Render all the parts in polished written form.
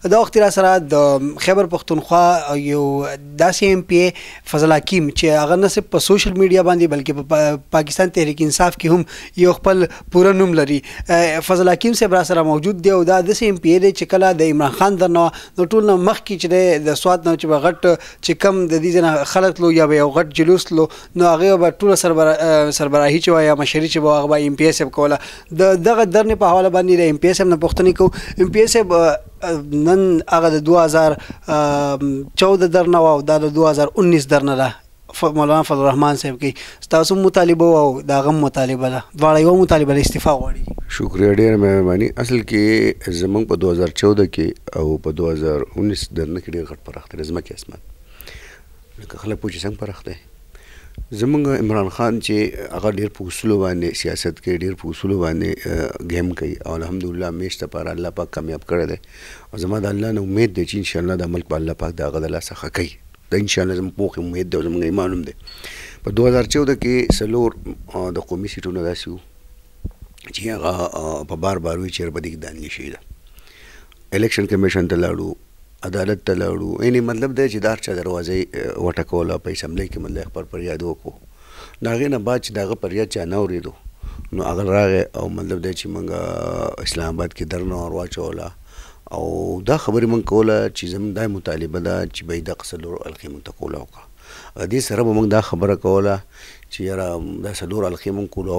دا وخت را سره د خیبر پښتونخوا یو داسې ایم پی فضل حکیم چې هغه نه صرف په سوشل میډیا باندې بلکې په پاکستان تحریک انصاف کې هم یو خپل پوره نوم لري. فضل حکیم صاحب را سره موجود دی او دا داسې ایم پی دی چې کله د عمران خان درنه نو ټول نه مخکې چې د سواد نه چې غټ چې کم د دې نه خلک لو یا یو غټ جلوس لو نو هغه به ټول سربراهي چې وای یا مشري چې به هغه ایم پی ایس اف کوله. دغه درنې په حواله باندې د ایم پی ایس اف نه پوښتنې کوو. ایم پی ایس اف نن هغه د 2014 درنه او دا د 2019 درنه ده مولانا فضل الرحمن صاحب کې ستاسو مطالبه او داغه مطالبه ده دواړه یو مطالبه د استعفا غواړي. شکریہ ډېر مهرباني. اصل کې زمونږ په 2014 کې او په 2019 درنه کې ډېر غټ فرق دی ځمکې اسمان لکه خلک پوه چې څنګه فرق دی. زمونږ عمران خان چې هغه ډېر په اصولو باندې سیاست کې ډېر په اصولو باندې ګیم کوي او الحمدلله همیش دپاره الله پاک کامیاب کړی دی او زما د الله نه امید دی چې انشاءالله دا ملک به الله پاک د هغه د لاسه ښه کوي. دا انشاءالله زموږ پوخ امید دی او زموږ ایمان هم دی. په 2014 کې څلور د قومي سیټونه داسې وو چې هغه په بار بار وي چې بدي کې دانګې شوې ده. الیکشن کمیشن ته لاړو عدالت ته لاړو یعنې مطلب دی چې د هر چا دروازې وټکوله په اسمبلی کې مطلب خپل فریاد وکړو. د هغې نه بعد چې د هغه فریاد چا نه اورېدو نو هغه راغی او مطلب دی چې موږ اسلام آباد کې درنه ور واچوله او دا خبرې موږ کوله چې زموږ دا مطالبه ده چې به یې دغه څلورو الخې موږ ته کوله وکړه. دې سره به موږ دا خبره کوله چې یاره دا څلور الخې موږ کوله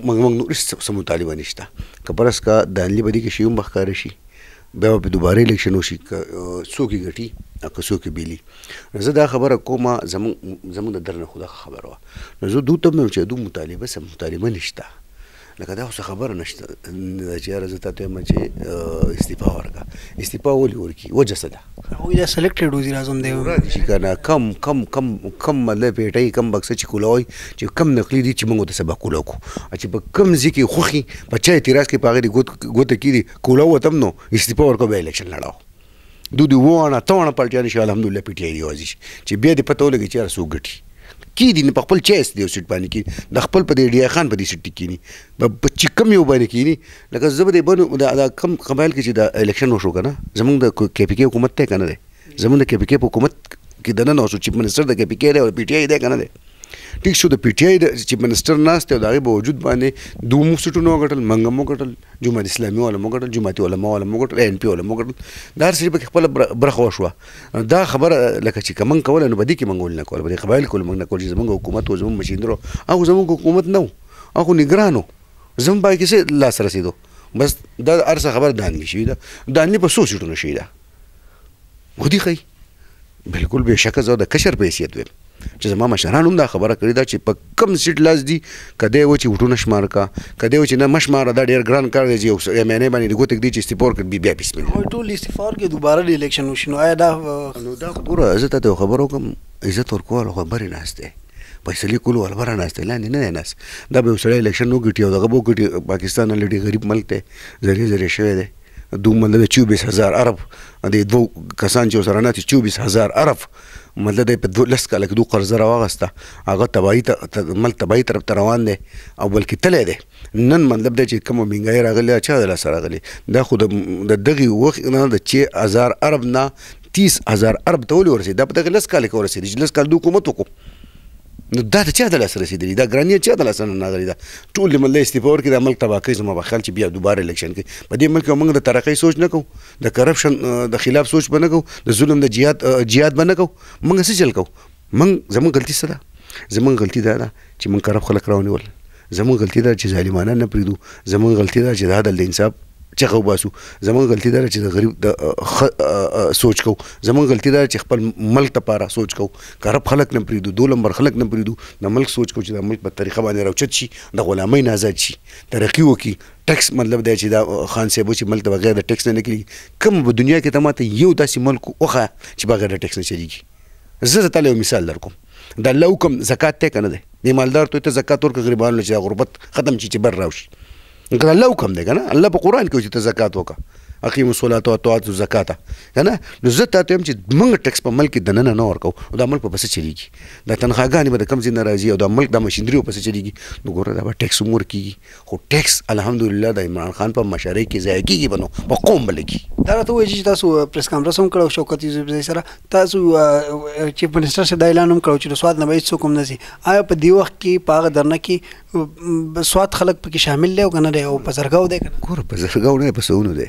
موږ نور څه مطالبه نشته که فرض که دانلي به دې کې شي هم به ښکاره شي بیا به په دوباره الیکشن وشي که څوک یې ګټي او که څوک یې بیلي. نو زه دا خبره کومه زموږ د در نه خو دغه خبره وه نو زه دوی ته هم چې دوی مطالبه څه مطالبه نشته لکه دا خو څه خبره نشته چې یاره زه تا ته وایم چې استعفا ورکړه. استعفا ولې ورکړي وجه څه ده؟ هغوی دا سلیکټډ وزیر اعظم دی راځي چې که نه کم مطلب پیټۍ کم بکسه چې کولوئ چې کم نقلي دي چې موږ ورته سبا کوله کړو چې په کم ځای کې خوښي په چا اعتراض کوي په هغې دې ګوته کېږي کوله وته هم نو استعفا ورکړو بیا الیکشن لړاو دوی وواڼه توانه پلټیانې شي الحمدلله پی ټي آی یوازې شي چې بیا دې پته ولګي چې یاره څوک ګټي کېدي نه په خپل چایس دی یو سیټ باندې کېني د خپل په دې ډیا خان په دې سیټ کې کېني چې کم یو باندې کېني لکه زه به دې بنو دا کم قبایل کې چې د الیکشن وشو که نه زموږ د کے پي کې حکومت دی که نه دی زموږ د کے پي کې په حکومت کې دننه وشو چیف منسټر د کے پي کې دی او پی ټي آی دی که نه دی. ټیک شو د پی ټي آی د چیف منسټر ناست دی او د هغې باوجود باندې دوه مو سیټونه وګټل موږ هم وګټل جماعت اسلامي والا مو وګټل جماعتي علما والا مو وګټل ان پي والا مو وګټل دا هر سړي پکې خپله برخه وشوه. دا خبره لکه چې که موږ کوله نو په دې کې موږ ولې نه کوله په دې قبایل کې ولې موږ نه کول چې زموږ حکومت و زموږ مشیندر هغه زموږ حکومت نه و هغه نګران و زموږ پای کې څه لاس رسېدو بس دا هر څه خبره دانلي شوې ده دانلي په څو سیټونو شوې ده خو دې ښایي بلکل بېشکه زه د کشر په حیثیت ویم چې زما مشران هم دا خبره کړې ده چې په کم سیټ لاس دي که دی و چې وټونه شمار کا که دی و چې نه مه شماره دا ډېر ګران کار دی چې یو ایم باندې د ګوتې ږدي چې استعفا ورکړي بیا بسم الله ټول استعفا ورکړي دوباره د الیکشن وشي نو آیا دا نو دا ګوره زه ته یو خبره وکړم عزت ورکول خو برې ناست دی فیصلې کولو والا بره ناست دی لاندې نه دی ناست دا به یو سړی الیکشن وګټي او دغه به وګټي پاکستان الډي غریب ملک دی ذریعه ذریعه شوی دی دوی مطلب 24,000 عرب د دوه کسان چې ورسره ناست 24,000 عرب مطلب دی په 10 کاله کې دوی قرضه راواغسته هغه تباهي ملک تباهي طرف ته روان دی او بلکې تلی دی نن مطلب دی چې کومه مهنګایي راغلې چا د لاسه راغلې دا خو د دغې وخت نه د 6,000 عرب نه 30,000 عرب ته ولې ورسېد دا په دغې 10 کاله کې ورسېدي چې 10 کال د حکومت وکړو نو دا د چا د لاسه رسېدلي دا ګراني چا د لاسه نه راغلې ده ټول د مطلب استعفا ورکړي دا ملک تباه کوي زما په خیال چې بیا دوباره الیکشن کوي په دې ملک موږ د ترقۍ سوچ نه کوو د کرپشن د خلاف سوچ به نه کوو د ظلم د جهاد به نه کوو موږ څه چل کوو زموږ غلطي څه ده زموږ غلطي دا ده چې موږ کرپ خلک راونیول زموږ غلطي ده چې ظالمانه نه پرېږدو زموږ غلطي ده چې د عدل د انصاف چغه وباسو زموږ غلطي دا چې د غریب سوچ کوو زموږ غلطي دا چې خپل ملک لپاره سوچ کوو کرپ خلک نه پرېږدو دو نمبر خلک نه پرېږدو د ملک سوچ کوو چې د ملک په طریقه باندې راوچت شي د غلامۍ نه آزاد شي ترقي وکړي ټیکس مطلب دی چې دا خان صاحب چې ملک ته بغیر د ټیکس نه کېږي کوم په دنیا کې ته ماته یو داسې ملک وښایه چې بغیر د ټیکس نه چلېږي زه درته یو مثال درکوم د الله حکم زکات دی که نه دی د مالدار ته زکات ورکړه غریبانو له چې دا غربت ختم شي چې بر راوشي که الله حکم دی که نه الله په قرآن کې چې ته زکات وکړه اقیموا الصلاة وآتوا الزکات کنه. نو زه تاسو هم چې موږ ټیکس په ملک د نن نه ورکو او د ملک په پسې چلیږي د تنخواګانې به د کم ځای نه راځي او د ملک د مشینری په پسې چلیږي. نو ګوره دا به ټیکس مور کیږي خو ټیکس الحمدلله د عمران خان په مشرۍ کې ځای کیږي بنو په قوم بلګي. دا راته وایي چې تاسو پریس کانفرنس هم کړو شوکت یوسفزۍ سره تاسو چیف منسٹر سے دا اعلان هم کړو چې سواد نه به هیڅوک هم نه ځي. آیا په دې وخت کې په هغه درنه کې سواد خلک پکې شامل دی او که نه دی او په زرګاو دی که نه؟ ګوره په زرګاو نه په سوونو دی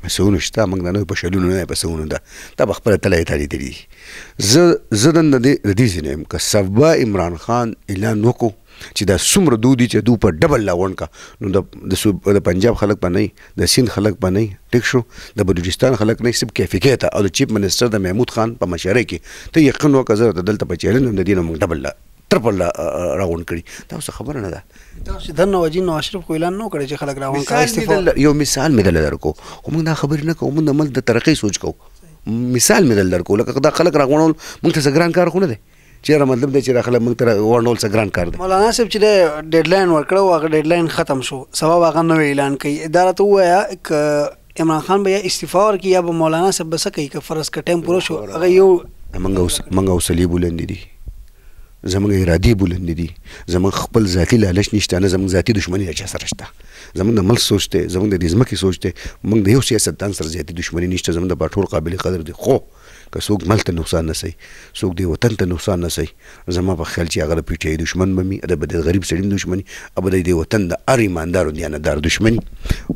په سوونو شته موږ د نوی په شلونو نه په سوونو ده دا به خپله تله یې تالیدلي دي. زه نن د دې ځای نه یم که سبا عمران خان اعلان وکړو چې دا څومره دو دي چې دو په ډبل لاونډ کا نو د پنجاب خلک به نه د سیند خلک به نه ټیک شو د بلوچستان خلک نه صرف کیفیکې ته او د چیف منسټر د محمود خان په مشرۍ کې ته یقین وکړه زه دلته په چیلنج هم د دې نه موږ ډبل ترپل راغونډ کړي دا اوس خبره نه ده. تاسو د نوجین نواز شریف خو اعلان نه کړی چې خلک راغونډ کړي استعفا یو مثال مې دلته درکو خو موږ دا خبرې نه کوو موږ د ملک د ترقۍ سوچ کوو. مثال مې دلته درکو لکه دا خلک راغونډول موږ ته څه ګران کار خو نه دی چیرې مطلب دی چې را خلک موږ ته غونډول څه ګران کار دی. مولانا صاحب چې ډیډلاین ورکړو هغه ډیډلاین ختم شو سبا هغه نوی اعلان کوي. دا راته ووایه که عمران خان به یا استعفا ورکړي یا به مولانا صاحب به څه کوي که فرض که ټایم پوره شو هغه یو موږ حوصلې بلندې دي زموږ ارادي بلندې دي زموږ خپل ذاتي لالچ نشته نه زموږ ذاتي دښمني له چا سره شته زموږ د ملک سوچ دی زموږ د دې ځمکې سوچ دی موږ د یو سیاستدان سره ذاتي دښمني نشته زموږ د ټول قابل قدر دي خو که څوک ملک ته نقصان نه سي څوک دی وطن ته نقصان نه سي زما په خیال چې هغه د پی ټی آی دښمن به وي د غریب سړي دښمني او د دې وطن د هر ایماندار او دیانتدار دښمني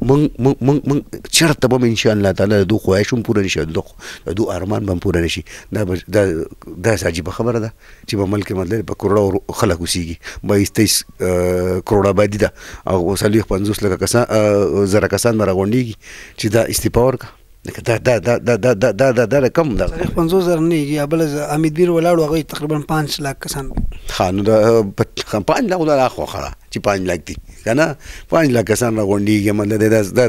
موږ چېرته به ان شاء الله تعالی د دوی خواهش هم پوره نشي د دوی ارمان به هم پوره نشي دا عجیبه خبره ده چې په ملک مطلب په کروڑو خلک اوسېږي 22-23 کروڑ آبادي ده او 50 زره کسان به راغونډېږي چې دا استعفا ورکړه دا کم ده 50,000 نه یې بل امید بیر ولاړو هغه تقریبا 5 لک کسان نو دا 5 لک دا خو خره چې 5 لک دي کنه 5 لک کسان راغونډېږي مطلب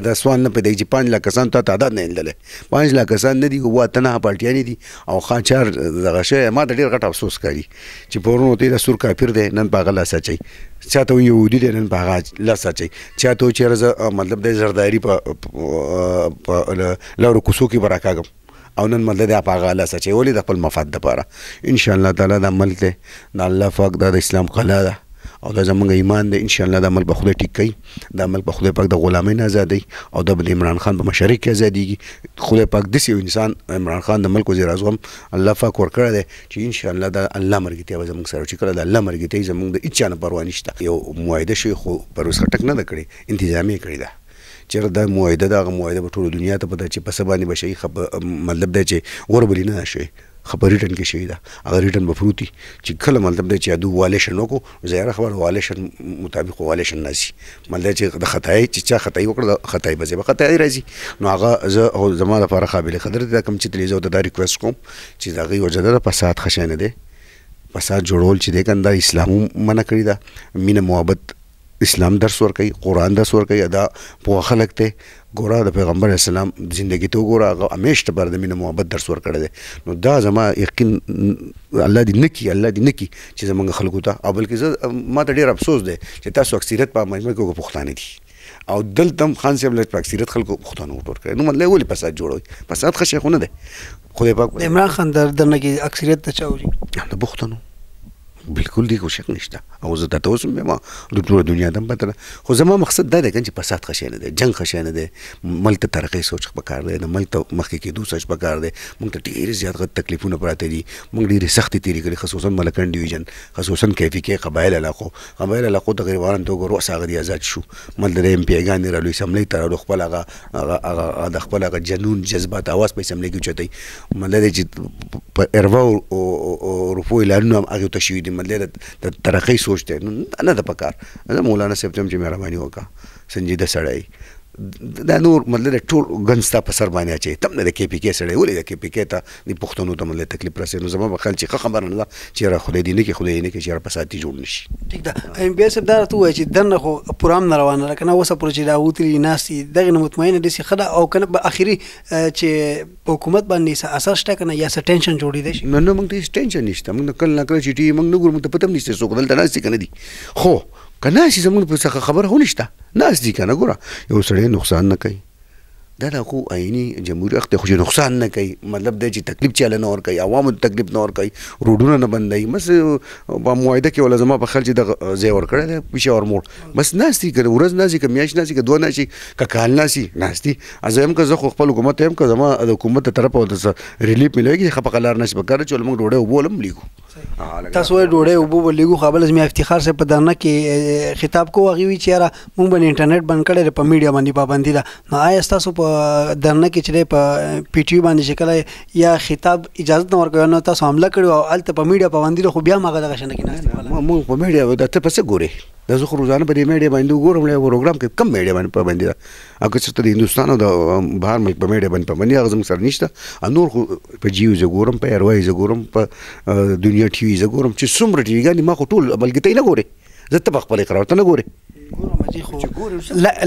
دا سوال نه پیدا چې 5 لک کسان ته تعداد نه لیدلې 5 لک کسان نه دي هو تنه پارټیانې دي او خان چار دغه شی ما د ډېر غټ افسوس کوي چې پورونو ته د سور کافر دی نن په غلا سچي چاته یهودي دی نن په غلا سچي چاته چیرې مطلب د زرداری په لورو کوسو کې براکاګم او نن مطلب د هغه الله سچي ولې د خپل مفاد لپاره ان شاء الله تعالی د عمل ته د الله پاک د اسلام قلا ده او دا زمونږ ایمان دی ان شاء الله د عمل په خدای ټیک کوي د عمل په خدای پاک د غلامۍ نه ازادي او د عمران خان په مشرۍ کې ازاديږي خدای پاک داسې یو انسان عمران خان د ملک وزیر اعظم الله پاک ورکړی دی چې ان شاء الله د الله مرګتیا به زموږ سره چې کله د الله مرګتیا زموږ د هیڅ چا نه پروا نشته یو معاهده شوی خو پر اوس خټک نه ده کړې انتظامي کړې ده چېرې دا معاهده ده هغه معاهده به ټوله دنیا ته پته چې په څه باندې به شي مطلب دی چې غوربلي نه شي خبر ریټن کې شوی ده هغه ریټن به پروتي چې کله مطلب دی چې ادو والیشن وکړو زیاره خبر والیشن مطابق والیشن ناسي مطلب چې د خطای چې چا خطای وکړه خطای به زه خطای راځي نو هغه زه زما لپاره قابل قدر دي کوم چې تلویزیون ته دا ریکوست کوم چې دا غي وجه ده فساد خشانه ده فساد جوړول چې ده کنده اسلام منع کړی ده مینه محبت اسلام درس ورکوي قرآن درس ورکوي دا په خلک ته ګوره د پیغمبر اسلام زندگی ته ګوره هغه همیشه پر د مینه محبت درس ورکړی دی نو دا زما یقین الله دې نه کي چې زمونږ خلکو ته او بلکې ما ته ډېر افسوس دی چې تاسو اکثریت په مجمع کې پښتانه دي او دلته خان صاحب له اکثریت خلکو پښتانه ووټ ورکړي نو مطلب ولې فساد جوړوي فساد ښه شی خو نه دی خدای پاک عمران خان درنه کې اکثریت ته چا وایي د پښتنو بالکل دی خو شک نشته او زه ته اوس ما د ټول دنیا دم پته خو زما مقصد دا دی چې فساد ښه شی نه دی جنګ ښه شی نه دی ملک ته ترقۍ سوچ پکار دی د ملک ته مخکې کېدو سوچ پکار دی موږ ته ډېر زیات غټ تکلیفونه پراته دي موږ ډېرې سختې تېرې کړې خصوصا ملکن ډیویژن خصوصا کیفیکې قبایل علاقو ته غریبانو ته وګورو اوس هغه دې آزاد شو مطلب د ایم پی ګانې رالوی اسمبلۍ ته راوړو خپل هغه د خپل هغه جنون جذبات اواز په اسمبلۍ کې اوچتوي مطلب چې په اروا او روپو اعلانونه هم هغې ته شوي دي مطلب د ترقۍ سوچ دی نه ده پکار زه مولانا صاحب ته هم چې مهرباني وکړه سنجیده سړی دا نور مطلب ټول ګن ستا په سر باندې اچوي ته هم نه د کې پي کې سړی ولې د کې پي کې ته د پښتنو ته مطلب تکلیف رسوي نو زما په خیال چې ښه خبره نه ده چې یاره خدای دې نه کړي خدای دې نه کړي چې یاره فساد جوړ نه شي ټیک ده ایم بي صاحب دا راته ووایه چې دننه خو پوره هم نه روانه ده که نه اوسه پورې چې دا وتلي ناست دي دغې نه مطمئنه داسې ښه ده او که نه به اخري چې په حکومت باندې څه اثر شته که نه یا څه ټینشن جوړېدی شي نه موږ ته هېڅ ټینشن نشته موږ کله نه کله چې ټي وي موږ نه ګورو موږ ته پته هم نشته څوک دلته ناست دي که نه دي خو که ناست دي زموږ په څخه خبره خو نشته ناست دي که نه ګوره یو سړی نقصان نه کوي دا خو عیني جمهوریت وخت خو نقصان نه کوي مطلب دی چې تکلیف چاله نه ورکوي عوامو ته تکلیف نه ورکوي روډونه نه بندوي بس په معاهده کې ولا زما په خیال چې دغه ځای ورکړی دی پېښور موړ بس ناستي که ورځ ناستي که میاشت ناستي که دوه ناستي که کال ناستي ناستي زه هم که زه خو خپل حکومت ته یم که زما د حکومت ته طرفه ورته ریلیف ملوي خفه قلار نشي په کار چې موږ ډوډۍ اوبه ولم لیږو تاسو وایي ډوډۍ اوبه ولېږو خو بل زما افتخار صاحب په درنه کې خطاب کوو هغې وایي چې یاره موږ به انټرنیټ بند کړی دی په میډیا باندې پابندي ده نو آیا ستاسو په درنه کې چې دی په پی ټي یو باندې چې کله یا خطاب اجازت نه ورکوي نو تاسو حمله کړې او هلته په میډیا پابندي ده خو بیا هم هغه دغه شانه کې ناستې موږ په میډیا د ته په څه ګورې دا زه خو روزانه په دې میډیا باندې وګورم پروګرام کې کم میډیا باندې پابندي ده او که چېرته د هندوستان او د بهر ملک په میډیا باندې پابندي هغه زموږ سره نشته نور خو په جیو زه ګورم په ارواي زه ګورم په دنیا ټي وي زه ګورم چې څومره ټي ویګانې ما خو ټول بلکې ته یې نه ګورې زه ته په خپل اقرار ته نه ګورې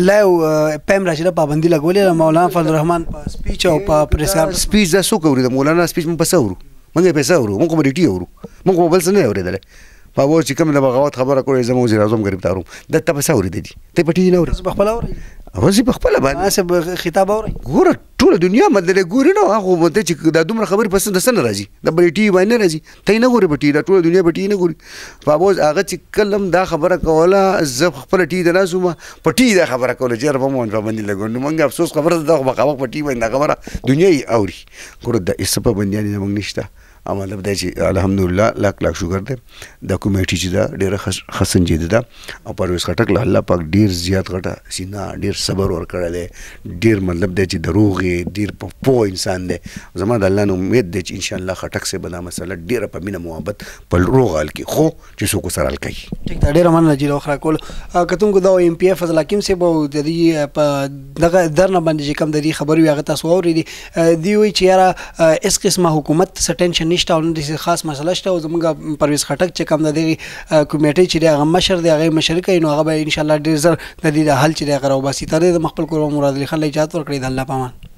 لا یو پیم راځي پابندي لګولې مولانا فضل الرحمن په سپیچ او په پریس سپیچ دا څوک اوري د مولانا سپیچ موږ په څه اورو موږ یې په څه اورو موږ خو په ریډیو اورو موږ خو بل څه نه اورېدلی په اوس چې کوم د بغاوت خبره کړې زما وزیر اعظم ګرفتار وم دا ته په څه اورېدلي ته په ټي وي نه اورې په خپله اورئ اوس په خپله باندې خطاب اورئ ګوره ټوله دنیا مدلې ګوري نو هغه ته چې دا دومره خبرې پس د څه نه راځي د بلې ټي وي باندې نه راځي ته یې نه ګورې په ټي وي دا ټوله دنیا په ټي وي نه ګوري په اوس هغه چې کله هم دا خبره کوله زه خپله ټي وي ته ناست وم په ټي وي دا خبره کوله چې یاره په مو پابندي لګوو نو موږ افسوس خبره ده خو مخامخ په ټي وي باندې دا خبره دنیا یې اوري ګوره د څه پابندیانې زموږ نشته او مطلب دا چې الحمدلله لاک لاک شکر دی دا کمیټي چې ده ډېره ښه سنجیده ده او پرویز خټک له الله پاک ډېر زیات غټه سینه ډېر صبر ورکړی دی ډېر مطلب دی چې دروغ یې ډېر پوه انسان دی زما د الله نه امید دی چې انشاءالله خټک صاحب به دا مسله ډېره په مینه محبت په روغ حال کې خو چې څوک ورسره حل کوي ټیک ده ډېره مننه جیل وخت راکولو کتونکو دا ایم پی فضل حکیم صاحب او د دې په دغه درنه باندې چې کوم د دې خبرې وي هغه تاسو واورېدې دوی وایي چې یاره هېڅ قسمه حکومت څه ټینشن نشته او نه داسې خاص مسله شته او زموږ پرویز خټک چې کوم د دغې کمیټۍ چې دی هغه مشر دی هغه مشري کوي نو هغه به انشاءالله ډېر زر د دې د حل چې دی هغه راوباسي تر دې د خپل کور مراد علي خان له اجازت ورکړئ د الله په امان